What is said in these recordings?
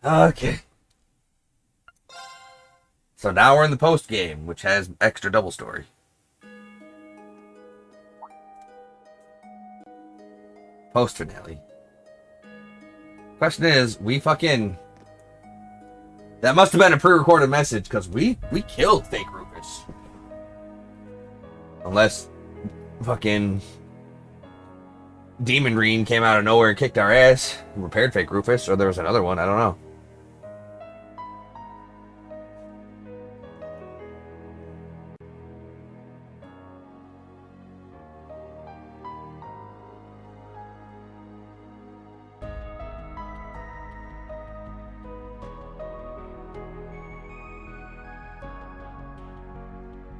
Okay. So now we're in the post game, which has extra double story. Post finale. Question is, we fucking... That must have been a pre-recorded message, because we killed fake Rufus. Unless fucking Demon Reen came out of nowhere and kicked our ass and repaired fake Rufus, or there was another one, I don't know.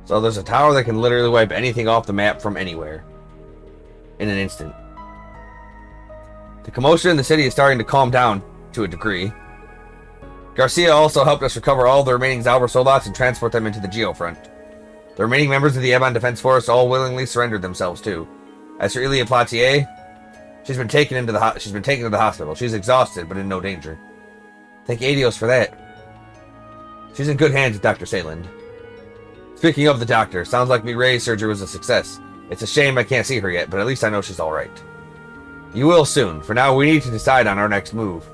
So there's a tower that can literally wipe anything off the map from anywhere. In an instant. The commotion in the city is starting to calm down to a degree. Garcia also helped us recover all the remaining Zalber Soldates and transport them into the Geofront. The remaining members of the Ebon Defense Force all willingly surrendered themselves too. As for Ilia Platier, she's been taken to the hospital. She's exhausted, but in no danger. Thank Adios for that. She's in good hands with Dr. Sayland. Speaking of the doctor, sounds like Miray's surgery was a success. It's a shame I can't see her yet, but at least I know she's alright. You will soon. For now, we need to decide on our next move.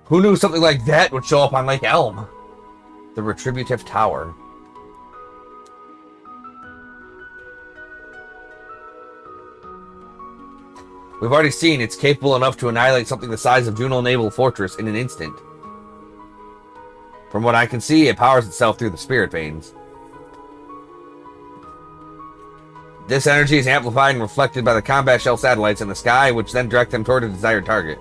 Who knew something like that would show up on Lake Elm? The Retributive Tower. We've already seen it's capable enough to annihilate something the size of Juno Naval Fortress in an instant. From what I can see, it powers itself through the spirit veins. This energy is amplified and reflected by the combat shell satellites in the sky, which then direct them toward a desired target.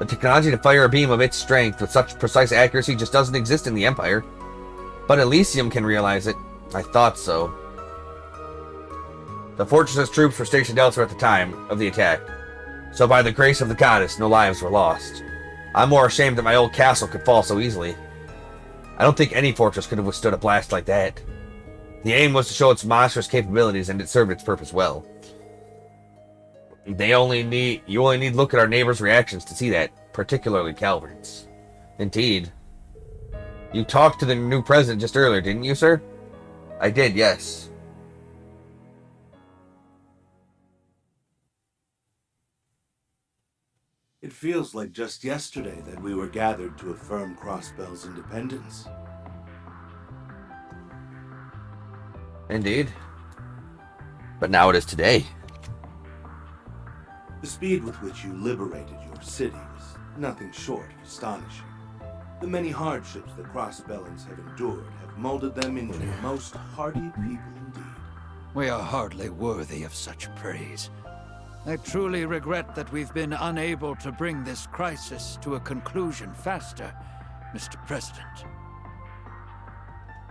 The technology to fire a beam of its strength with such precise accuracy just doesn't exist in the Empire. But Elysium can realize it. I thought so. The fortress's troops were stationed elsewhere at the time of the attack, so by the grace of the goddess, no lives were lost. I'm more ashamed that my old castle could fall so easily. I don't think any fortress could have withstood a blast like that. The aim was to show its monstrous capabilities, and it served its purpose well. You only need to look at our neighbors' reactions to see that, particularly Calvert's. Indeed. You talked to the new president just earlier, didn't you, sir? I did, yes. It feels like just yesterday that we were gathered to affirm Crossbell's independence. Indeed. But now it is today. The speed with which you liberated your city was nothing short of astonishing. The many hardships the Crossbellans have endured have molded them into most hardy people indeed. We are hardly worthy of such praise. I truly regret that we've been unable to bring this crisis to a conclusion faster, Mr. President.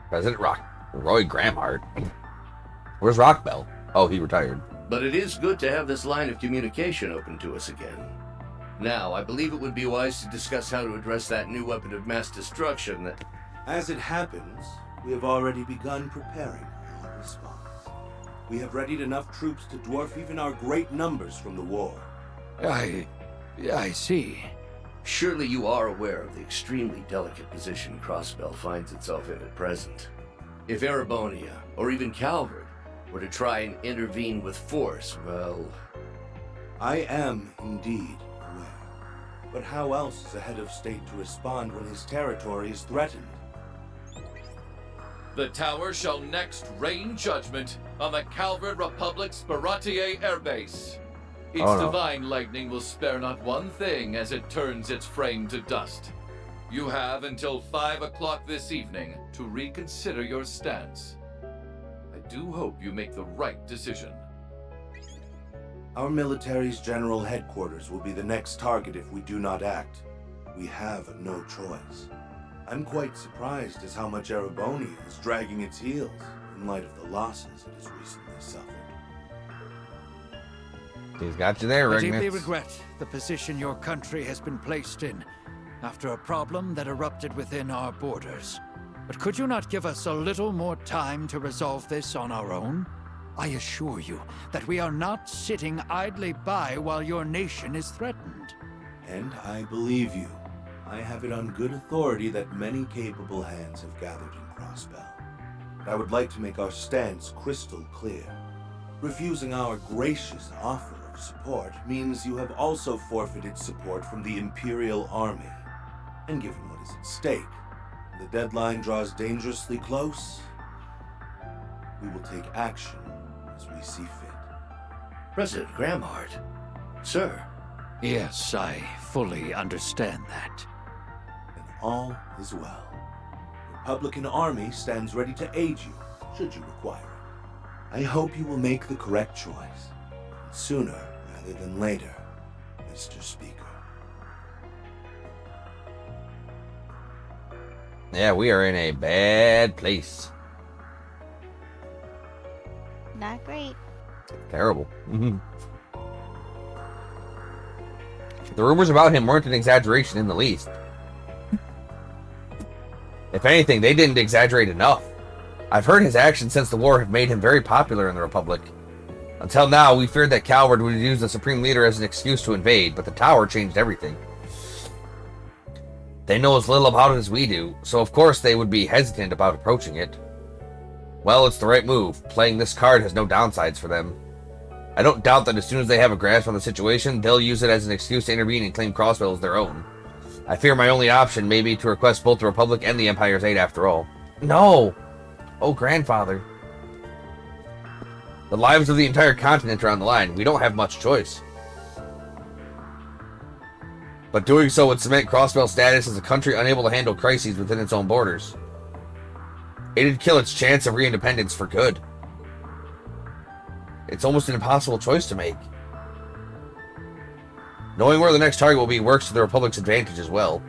President Roy Gramhart. Where's Rockbell? Oh, he retired. But it is good to have this line of communication open to us again. Now, I believe it would be wise to discuss how to address that new weapon of mass destruction that... As it happens, we have already begun preparing our response. We have readied enough troops to dwarf even our great numbers from the war. I see. Surely you are aware of the extremely delicate position Crossbell finds itself in at present. If Erebonia, or even Calvert, were to try and intervene with force, well... I am indeed aware. But how else is a head of state to respond when his territory is threatened? The tower shall next rain judgment on the Calvert Republic's Baratier airbase. Its divine lightning will spare not one thing as it turns its frame to dust. You have until 5 o'clock this evening to reconsider your stance. I do hope you make the right decision. Our military's general headquarters will be the next target if we do not act. We have no choice. I'm quite surprised as how much Erebonia is dragging its heels in light of the losses it has recently suffered. He's got you there, I Rignitz. deeply regret the position your country has been placed in after a problem that erupted within our borders. But could you not give us a little more time to resolve this on our own? I assure you that we are not sitting idly by while your nation is threatened. And I believe you. I have it on good authority that many capable hands have gathered in Crossbell. But I would like to make our stance crystal clear. Refusing our gracious offer of support means you have also forfeited support from the Imperial Army. And given what is at stake, the deadline draws dangerously close, we will take action as we see fit. President Gramhart, sir. Yes, I fully understand that. And all is well. The Republican Army stands ready to aid you, should you require it. I hope you will make the correct choice, sooner rather than later, Mr. Speaker. Yeah, we are in a bad place. Not great. Terrible. The rumors about him weren't an exaggeration in the least. If anything, they didn't exaggerate enough. I've heard his actions since the war have made him very popular in the Republic. Until now, we feared that Calvard would use the Supreme Leader as an excuse to invade, but the Tower changed everything. They know as little about it as we do, so of course they would be hesitant about approaching it. Well, it's the right move. Playing this card has no downsides for them. I don't doubt that as soon as they have a grasp on the situation, they'll use it as an excuse to intervene and claim Crossbell as their own. I fear my only option may be to request both the Republic and the Empire's aid after all. No! Oh, grandfather. The lives of the entire continent are on the line. We don't have much choice. But doing so would cement Crossbell's status as a country unable to handle crises within its own borders. It'd kill its chance of re-independence for good. It's almost an impossible choice to make. Knowing where the next target will be works to the Republic's advantage as well.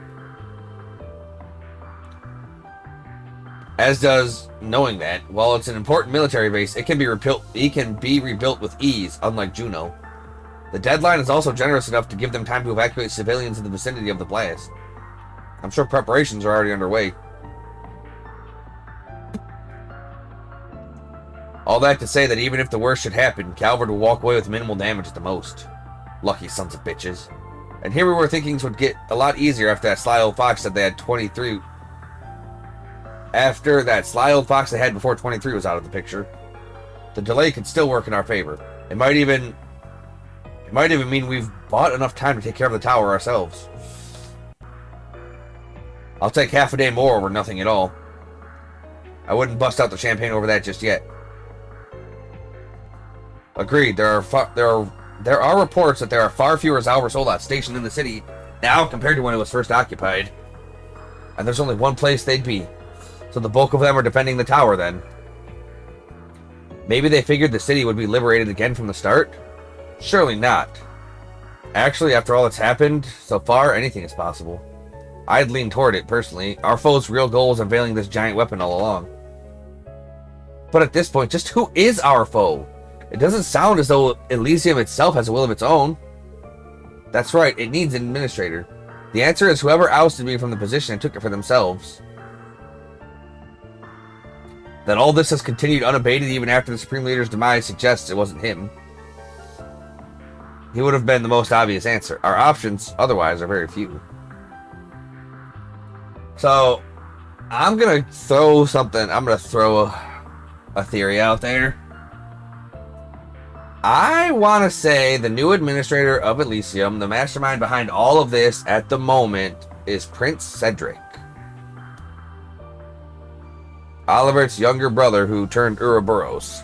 As does knowing that, while it's an important military base, it can be rebuilt with ease, unlike Juno. The deadline is also generous enough to give them time to evacuate civilians in the vicinity of the blast. I'm sure preparations are already underway. All that to say that even if the worst should happen, Calvard will walk away with minimal damage at the most. Lucky sons of bitches. And here we were thinking things would get a lot easier after that sly old fox said they had 23. After that sly old fox they had before 23 was out of the picture. The delay could still work in our favor. It might even mean we've bought enough time to take care of the tower ourselves. I'll take half a day more over nothing at all. I wouldn't bust out the champagne over that just yet. Agreed. There are reports that there are far fewer Zalver Soldat stationed in the city now compared to when it was first occupied. And there's only one place they'd be. So the bulk of them are defending the tower then. Maybe they figured the city would be liberated again from the start? Surely not. Actually, after all that's happened so far, anything is possible. I'd lean toward it, personally. Our foe's real goal was unveiling this giant weapon all along. But at this point, just who is our foe? It doesn't sound as though Elysium itself has a will of its own. That's right, it needs an administrator. The answer is whoever ousted me from the position and took it for themselves. That all this has continued unabated even after the Supreme Leader's demise suggests it wasn't him. He would have been the most obvious answer. Our options, otherwise, are very few. So, I'm going to throw a theory out there. I want to say the new administrator of Elysium, the mastermind behind all of this at the moment, is Prince Cedric. Oliver's younger brother who turned Ouroboros.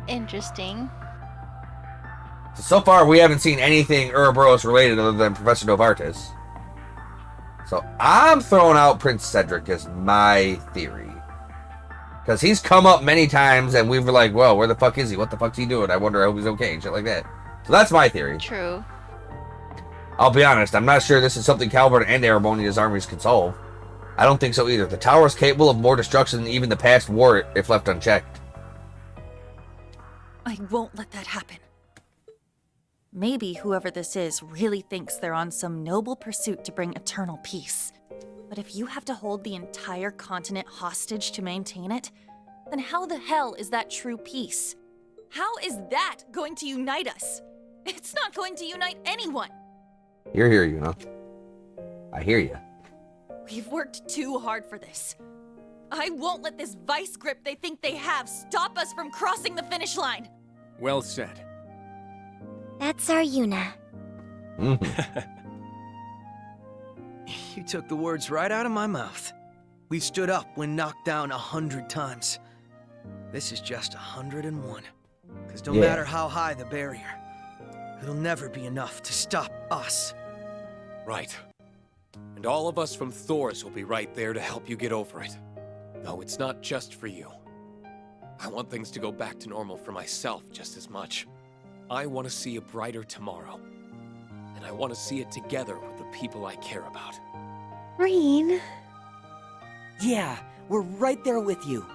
Interesting. So far, we haven't seen anything Ouroboros related other than Professor Novartis. So I'm throwing out Prince Cedric as my theory. Because he's come up many times and we were like, well, where the fuck is he? What the fuck's he doing? I wonder how he's okay and shit like that. So that's my theory. True. I'll be honest, I'm not sure this is something Calvert and Erebonia's armies can solve. I don't think so either. The tower is capable of more destruction than even the past war if left unchecked. I won't let that happen. Maybe whoever this is really thinks they're on some noble pursuit to bring eternal peace. But if you have to hold the entire continent hostage to maintain it, then how the hell is that true peace? How is that going to unite us? It's not going to unite anyone. You're here, you know. I hear you. We've worked too hard for this. I won't let this vice grip they think they have stop us from crossing the finish line. Well said. That's our Yuna. You took the words right out of my mouth. We've stood up when knocked down 100 times. This is just 101. Because no matter how high the barrier, it'll never be enough to stop us. Right. And all of us from Thor's will be right there to help you get over it. No, it's not just for you. I want things to go back to normal for myself just as much. I want to see a brighter tomorrow. And I want to see it together with the people I care about. Reen. Yeah, we're right there with you.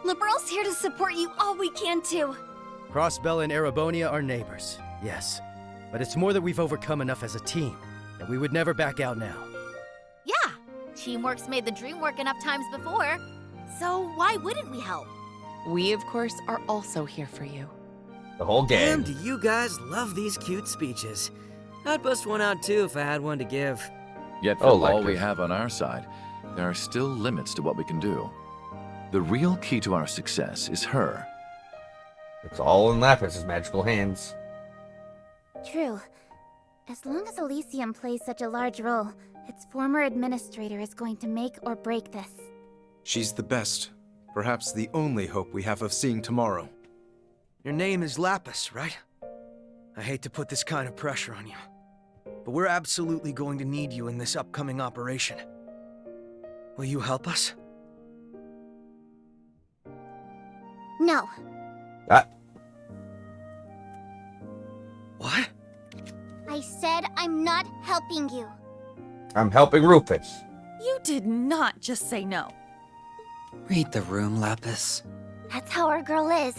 Liberal's here to support you all we can too. Crossbell and Erebonia are neighbors, yes. But it's more that we've overcome enough as a team, that we would never back out now. Yeah, teamwork's made the dream work enough times before. So why wouldn't we help? We, of course, are also here for you. The whole gang. Damn, do you guys love these cute speeches. I'd bust one out too if I had one to give. Yet for all we have on our side, there are still limits to what we can do. The real key to our success is her. It's all in Lapis' magical hands. True. As long as Elysium plays such a large role, its former administrator is going to make or break this. She's the best. Perhaps the only hope we have of seeing tomorrow. Your name is Lapis, right? I hate to put this kind of pressure on you, but we're absolutely going to need you in this upcoming operation. Will you help us? No. What? I said I'm not helping you. I'm helping Rufus. You did not just say no. Read the room, Lapis. That's how our girl is.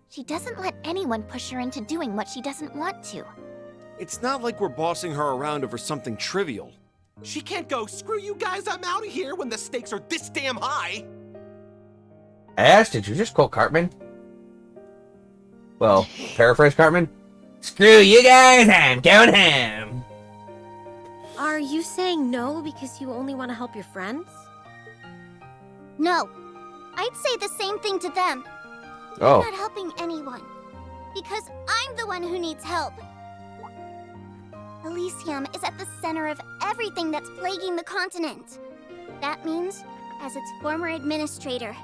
She doesn't let anyone push her into doing what she doesn't want to. It's not like we're bossing her around over something trivial. She can't go, screw you guys, I'm out of here when the stakes are this damn high. Ash, did you just quote Cartman? Well, paraphrase Cartman? Screw you guys, I'm going home. Are you saying no because you only want to help your friends? No. I'd say the same thing to them. Oh. I'm not helping anyone. Because I'm the one who needs help. Elysium is at the center of everything that's plaguing the continent. That means, as its former administrator,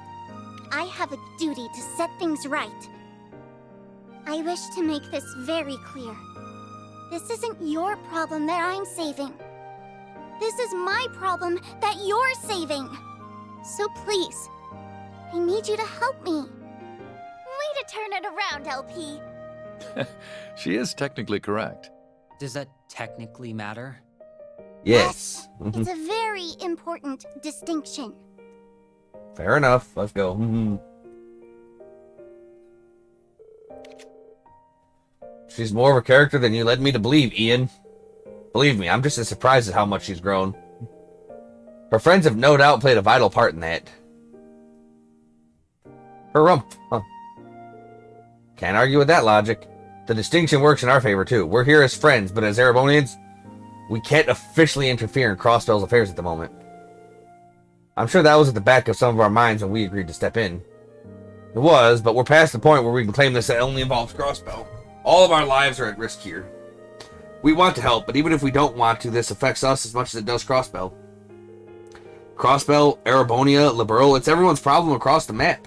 I have a duty to set things right. I wish to make this very clear. This isn't your problem that I'm saving. This is my problem that you're saving. So please, I need you to help me. Way to turn it around, LP. She is technically correct. Does that technically matter? Yes. It's a very important distinction. Fair enough. Let's go. She's more of a character than you led me to believe, Ian. Believe me, I'm just as surprised at how much she's grown. Her friends have no doubt played a vital part in that. Her rump. Huh. Can't argue with that logic. The distinction works in our favor, too. We're here as friends, but as Erebonians, we can't officially interfere in Crossbell's affairs at the moment. I'm sure that was at the back of some of our minds when we agreed to step in. It was, but we're past the point where we can claim this only involves Crossbell. All of our lives are at risk here. We want to help, but even if we don't want to, this affects us as much as it does Crossbell. Crossbell, Erebonia, Liberal, it's everyone's problem across the map.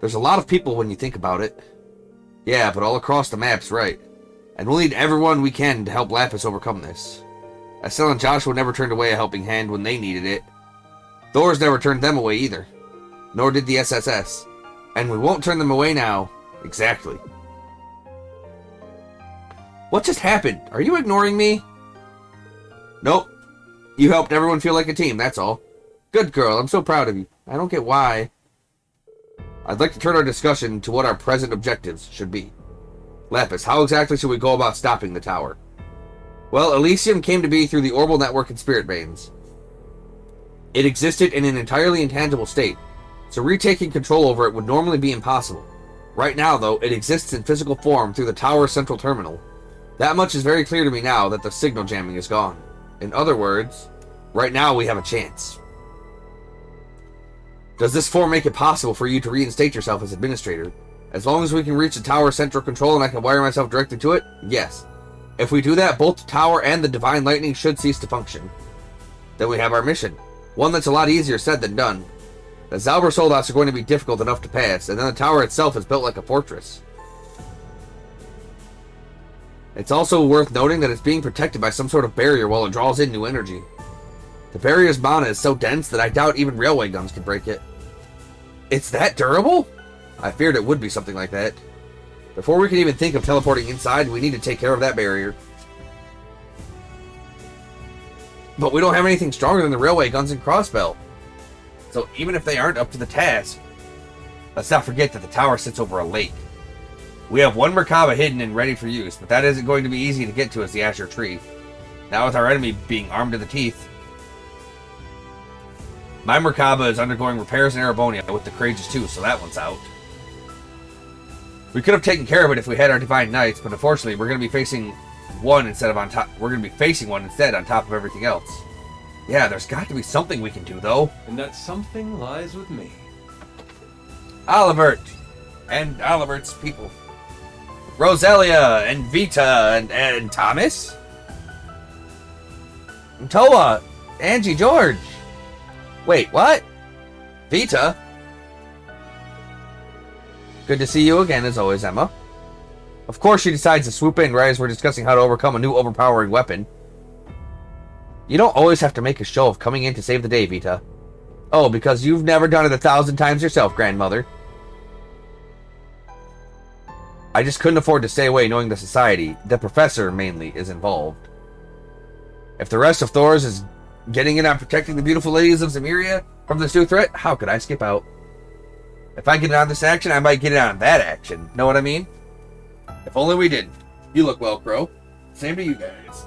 There's a lot of people when you think about it. Yeah, but all across the map's right. And we'll need everyone we can to help Lapis overcome this. Estelle and Joshua never turned away a helping hand when they needed it. Thor's never turned them away either. Nor did the SSS. And we won't turn them away now. Exactly. What just happened? Are you ignoring me? Nope. You helped everyone feel like a team, that's all. Good girl, I'm so proud of you. I don't get why. I'd like to turn our discussion to what our present objectives should be. Lapis, how exactly should we go about stopping the tower? Well, Elysium came to be through the Orbital Network and Spirit Veins. It existed in an entirely intangible state, so retaking control over it would normally be impossible. Right now, though, it exists in physical form through the tower's central terminal. That much is very clear to me now that the signal jamming is gone. In other words, right now we have a chance. Does this form make it possible for you to reinstate yourself as administrator? As long as we can reach the tower's central control and I can wire myself directly to it, yes. If we do that, both the tower and the divine lightning should cease to function. Then we have our mission. One that's a lot easier said than done. The Zalber soldats are going to be difficult enough to pass, and then the tower itself is built like a fortress. It's also worth noting that it's being protected by some sort of barrier while it draws in new energy. The barrier's mana is so dense that I doubt even railway guns can break it. It's that durable? I feared it would be something like that. Before we can even think of teleporting inside, we need to take care of that barrier. But we don't have anything stronger than the railway guns and crossbow. So even if they aren't up to the task, let's not forget that the tower sits over a lake. We have one Merkaba hidden and ready for use, but that isn't going to be easy to get to as the Azure Tree. Now with our enemy being armed to the teeth. My Merkaba is undergoing repairs in Erebonia with the Courageous too, so that one's out. We could have taken care of it if we had our Divine Knights, but unfortunately we're going to be facing one instead of on top. We're going to be facing one instead on top of everything else. Yeah, there's got to be something we can do though. And that something lies with me. Olivert and Olivert's people. Roselia and Vita and Thomas. And Toa. Angie George. Wait, what? Vita? Good to see you again as always, Emma. Of course she decides to swoop in right as we're discussing how to overcome a new overpowering weapon. You don't always have to make a show of coming in to save the day, Vita. Oh, because you've never done it 1,000 times yourself, grandmother. I just couldn't afford to stay away knowing the society, the professor mainly, is involved. If the rest of Thor's is getting in on protecting the beautiful ladies of Zemuria from this new threat, how could I skip out? If I get in on this action, I might get in on that action. Know what I mean? If only we didn't. You look well, Crow. Same to you guys.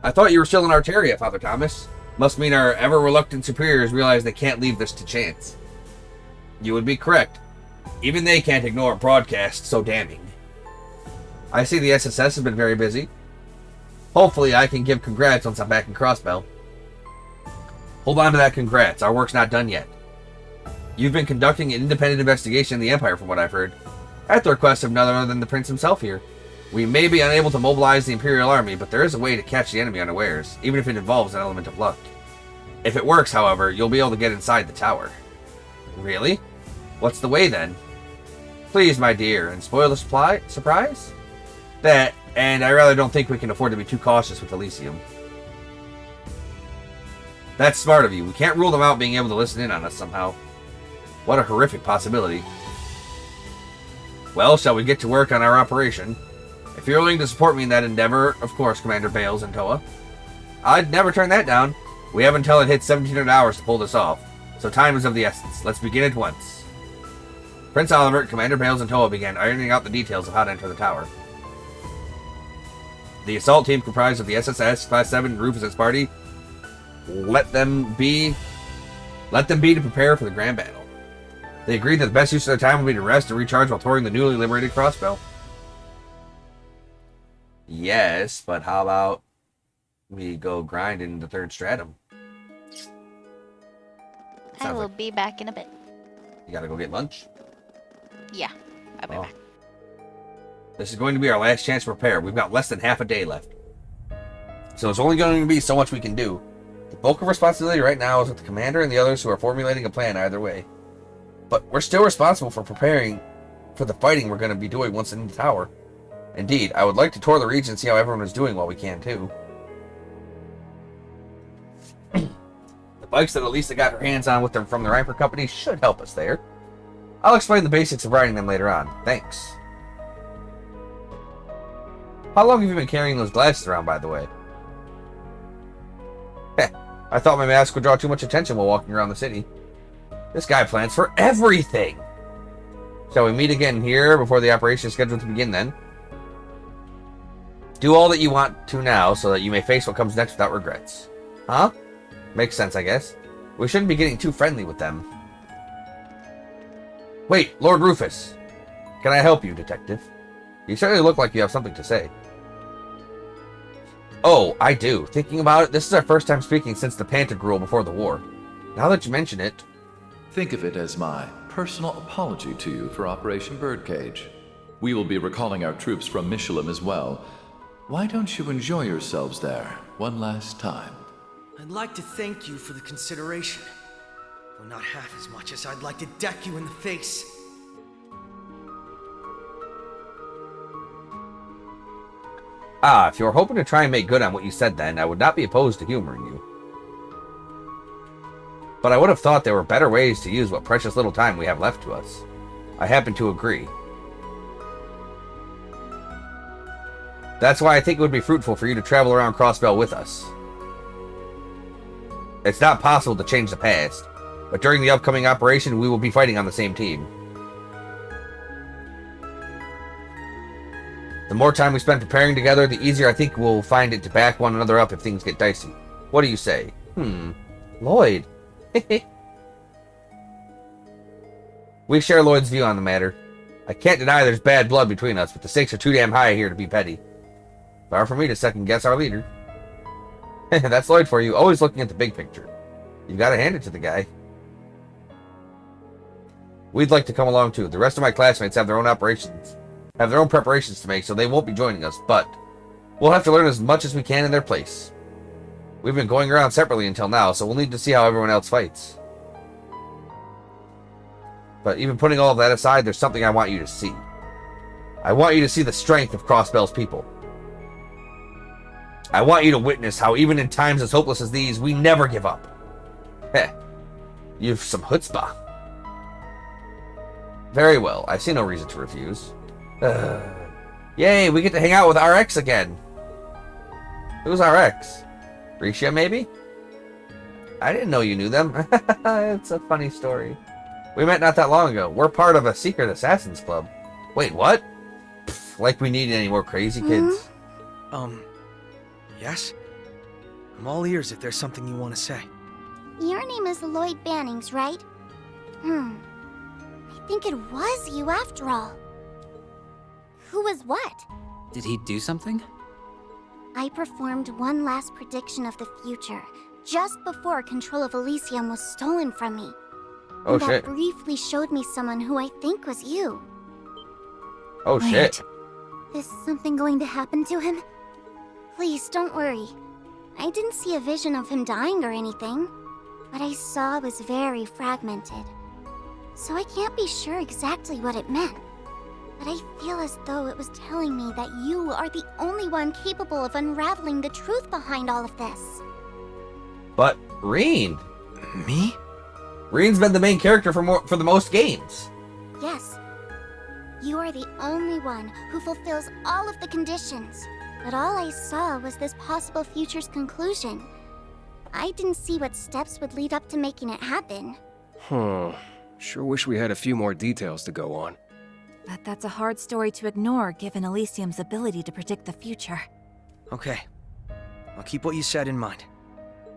I thought you were still in Arteria, Father Thomas. Must mean our ever-reluctant superiors realize they can't leave this to chance. You would be correct. Even they can't ignore a broadcast so damning. I see the SSS has been very busy. Hopefully I can give congrats once I'm back in Crossbell. Hold on to that congrats. Our work's not done yet. You've been conducting an independent investigation in the Empire from what I've heard. At the request of none other than the Prince himself here. We may be unable to mobilize the Imperial Army, but there is a way to catch the enemy unawares, even if it involves an element of luck. If it works, however, you'll be able to get inside the tower. Really? What's the way then? Please, my dear, and spoil the surprise? That, and I rather don't think we can afford to be too cautious with Elysium. That's smart of you. We can't rule them out being able to listen in on us somehow. What a horrific possibility. Well, shall we get to work on our operation? If you're willing to support me in that endeavor, of course, Commander Bales and Toa. I'd never turn that down. We have until it hits 1700 hours to pull this off, so time is of the essence. Let's begin at once. Prince Oliver, Commander Bales, and Toa began ironing out the details of how to enter the tower. The assault team comprised of the SSS, Class 7, Rufus and Sparty. Let them be to prepare for the grand battle. They agreed that the best use of their time would be to rest and recharge while touring the newly liberated Crossbell. Yes, but how about we go grind in the third stratum? I will be back in a bit. You gotta go get lunch? Yeah, I'll be back. This is going to be our last chance to prepare. We've got less than half a day left. So it's only going to be so much we can do. The bulk of responsibility right now is with the commander and the others who are formulating a plan either way. But we're still responsible for preparing for the fighting we're going to be doing once in the tower. Indeed, I would like to tour the region and see how everyone is doing while we can too. The bikes that Elisa got her hands on with them from the Riper Company should help us there. I'll explain the basics of riding them later on. Thanks. How long have you been carrying those glasses around, by the way? Heh, I thought my mask would draw too much attention while walking around the city. This guy plans for everything! Shall we meet again here before the operation is scheduled to begin then? Do all that you want to now so that you may face what comes next without regrets. Huh? Makes sense, I guess. We shouldn't be getting too friendly with them. Wait, Lord Rufus. Can I help you, Detective? You certainly look like you have something to say. Oh, I do. Thinking about it, this is our first time speaking since the Pantagruel before the war. Now that you mention it... Think of it as my personal apology to you for Operation Birdcage. We will be recalling our troops from Michelin as well. Why don't you enjoy yourselves there one last time? I'd like to thank you for the consideration. Though not half as much as I'd like to deck you in the face. Ah, if you were hoping to try and make good on what you said then, I would not be opposed to humoring you. But I would have thought there were better ways to use what precious little time we have left to us. I happen to agree. That's why I think it would be fruitful for you to travel around Crossbell with us. It's not possible to change the past, but during the upcoming operation, we will be fighting on the same team. The more time we spend preparing together, the easier I think we'll find it to back one another up if things get dicey. What do you say? Lloyd. We share Lloyd's view on the matter. I can't deny there's bad blood between us, but the stakes are too damn high here to be petty. Far from me to second guess our leader. That's Lloyd for you, always looking at the big picture. You've got to hand it to the guy. We'd like to come along too. The rest of my classmates have their own preparations to make, so they won't be joining us, but we'll have to learn as much as we can in their place. We've been going around separately until now, so we'll need to see how everyone else fights. But even putting all of that aside, there's something I want you to see. I want you to see the strength of Crossbell's people. I want you to witness how even in times as hopeless as these, we never give up. Heh, you've some chutzpah. Very well, I see no reason to refuse. Yay, we get to hang out with RX again. Who's RX? Risha, maybe? I didn't know you knew them. It's a funny story. We met not that long ago. We're part of a secret assassins club. Wait, what? Pfft, like we need any more crazy kids. Yes? I'm all ears if there's something you want to say. Your name is Lloyd Bannings, right? I think it was you after all. Who was what? Did he do something? I performed one last prediction of the future, just before control of Elysium was stolen from me. Oh, and shit. That briefly showed me someone who I think was you. Oh, shit. Is something going to happen to him? Please, don't worry. I didn't see a vision of him dying or anything. What I saw was very fragmented. So I can't be sure exactly what it meant. But I feel as though it was telling me that you are the only one capable of unraveling the truth behind all of this. But Reen. Me? Reen's been the main character for the most games. Yes. You are the only one who fulfills all of the conditions. But all I saw was this possible future's conclusion. I didn't see what steps would lead up to making it happen. Sure wish we had a few more details to go on. But that's a hard story to ignore given Elysium's ability to predict the future. Okay. I'll keep what you said in mind.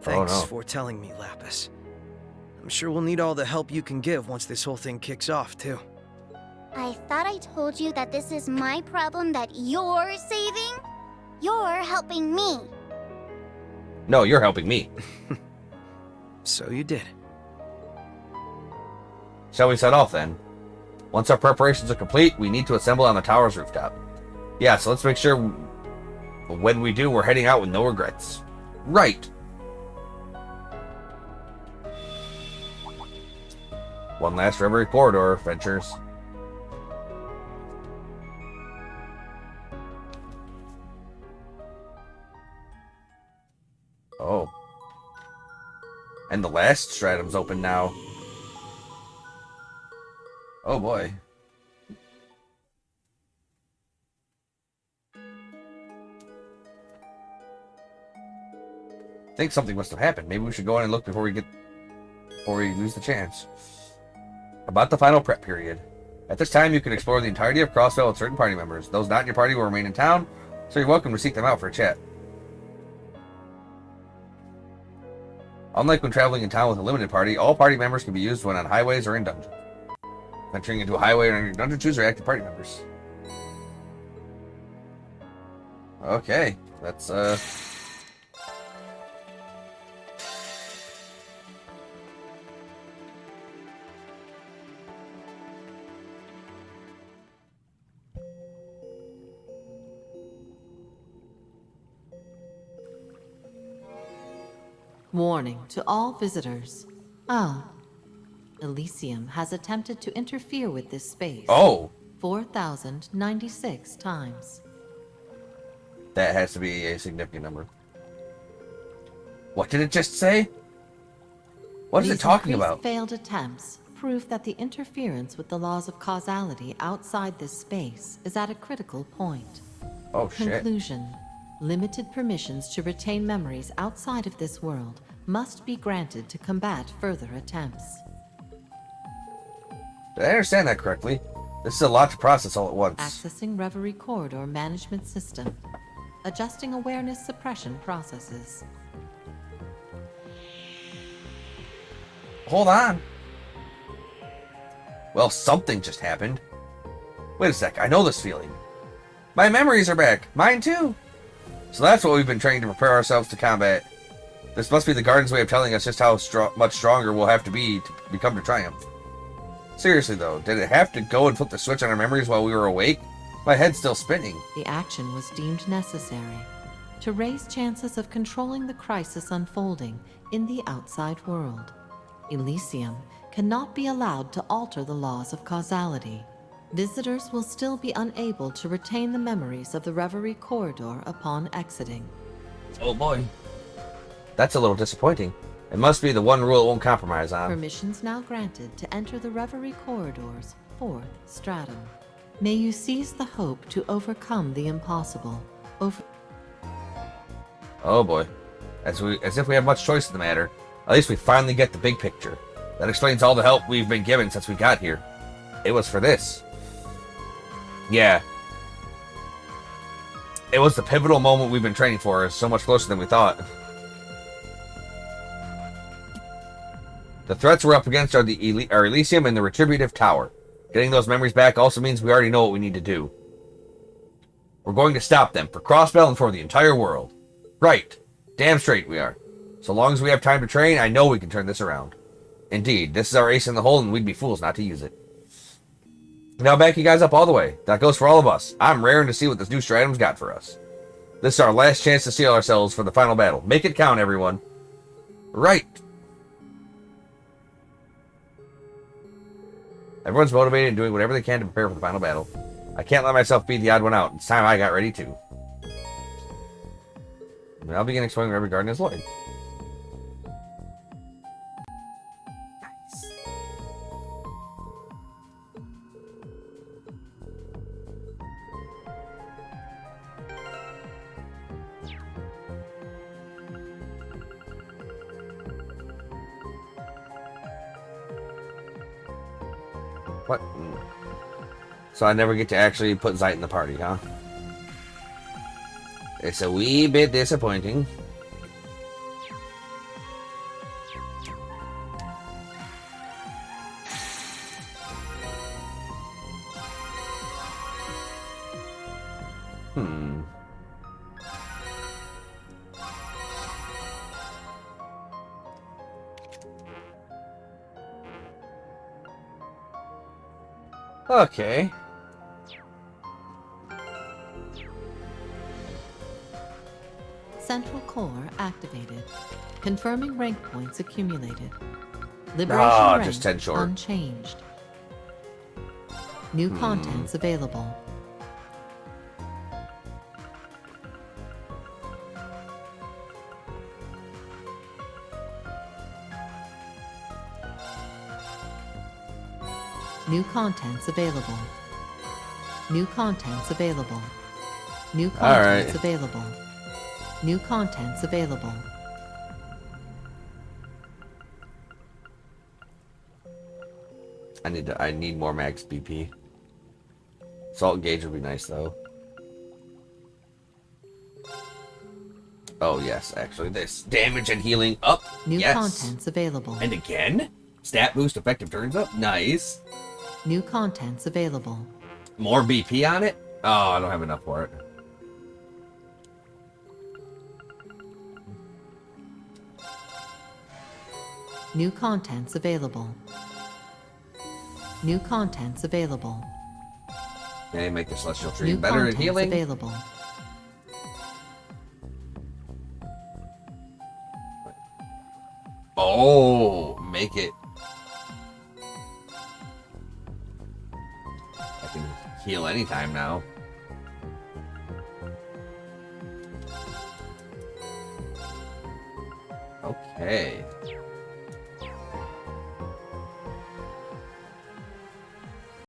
Thanks for telling me, Lapis. I'm sure we'll need all the help you can give once this whole thing kicks off, too. I thought I told you that this is my problem that you're saving? You're helping me. No, you're helping me. So you did. Shall we set off then? Once our preparations are complete, we need to assemble on the tower's rooftop. Yeah, so let's make sure when we do, we're heading out with no regrets. Right. One last Reverie corridor ventures. Oh. And the last stratum's open now. Oh boy. I think something must have happened. Maybe we should go in and look before we lose the chance. About the final prep period. At this time, you can explore the entirety of Crossville with certain party members. Those not in your party will remain in town, so you're welcome to seek them out for a chat. Unlike when traveling in town with a limited party, all party members can be used when on highways or in dungeons. Venturing into a highway or in your dungeon, choose your active party members. Okay, that's Warning to all visitors. Elysium has attempted to interfere with this space. 4,096 times. That has to be a significant number. What did it just say? What is it talking about? These failed attempts prove that the interference with the laws of causality outside this space is at a critical point. Oh, shit. Conclusion. Limited permissions to retain memories outside of this world must be granted to combat further attempts. Did I understand that correctly? This is a lot to process all at once. Accessing Reverie Corridor Management System. Adjusting awareness suppression processes. Hold on. Well, something just happened. Wait a sec, I know this feeling. My memories are back. Mine too. So that's what we've been training to prepare ourselves to combat. This must be the Garden's way of telling us just how much stronger we'll have to be to become to triumph. Seriously though, did it have to go and flip the switch on our memories while we were awake? My head's still spinning. The action was deemed necessary to raise chances of controlling the crisis unfolding in the outside world. Elysium cannot be allowed to alter the laws of causality. Visitors will still be unable to retain the memories of the Reverie Corridor upon exiting. Oh boy. That's a little disappointing. It must be the one rule it won't compromise on. Permissions now granted to enter the Reverie Corridor's 4th stratum. May you seize the hope to overcome the impossible. Oh boy. As if we have much choice in the matter. At least we finally get the big picture. That explains all the help we've been given since we got here. It was for this. Yeah. It was the pivotal moment we've been training for. It's so much closer than we thought. The threats we're up against are are Elysium and the Retributive Tower. Getting those memories back also means we already know what we need to do. We're going to stop them, for Crossbell and for the entire world. Right. Damn straight we are. So long as we have time to train, I know we can turn this around. Indeed, this is our ace in the hole, and we'd be fools not to use it. Now back you guys up all the way. That goes for all of us. I'm raring to see what this new stratum's got for us. This is our last chance to seal ourselves for the final battle. Make it count, everyone. Right. Everyone's motivated and doing whatever they can to prepare for the final battle. I can't let myself be the odd one out. It's time I got ready too. And I'll begin exploring Reverie Garden as Lloyd. Nice. What? So I never get to actually put Zeit in the party, huh? It's a wee bit disappointing. Okay. Central core activated. Confirming rank points accumulated. Liberation rank just 10 short. unchanged. New contents available. New contents available. New contents available. New contents available. New contents available. I need more max BP. Salt gauge would be nice though. Oh yes, actually this damage and healing up. New yes. contents available. And again, stat boost effective turns up. Nice. New contents available. More BP on it. Oh, I don't have enough for it. New contents available. New contents available. Can I make the celestial tree New better at contents healing? available. Oh, make it. I can heal anytime now. Okay.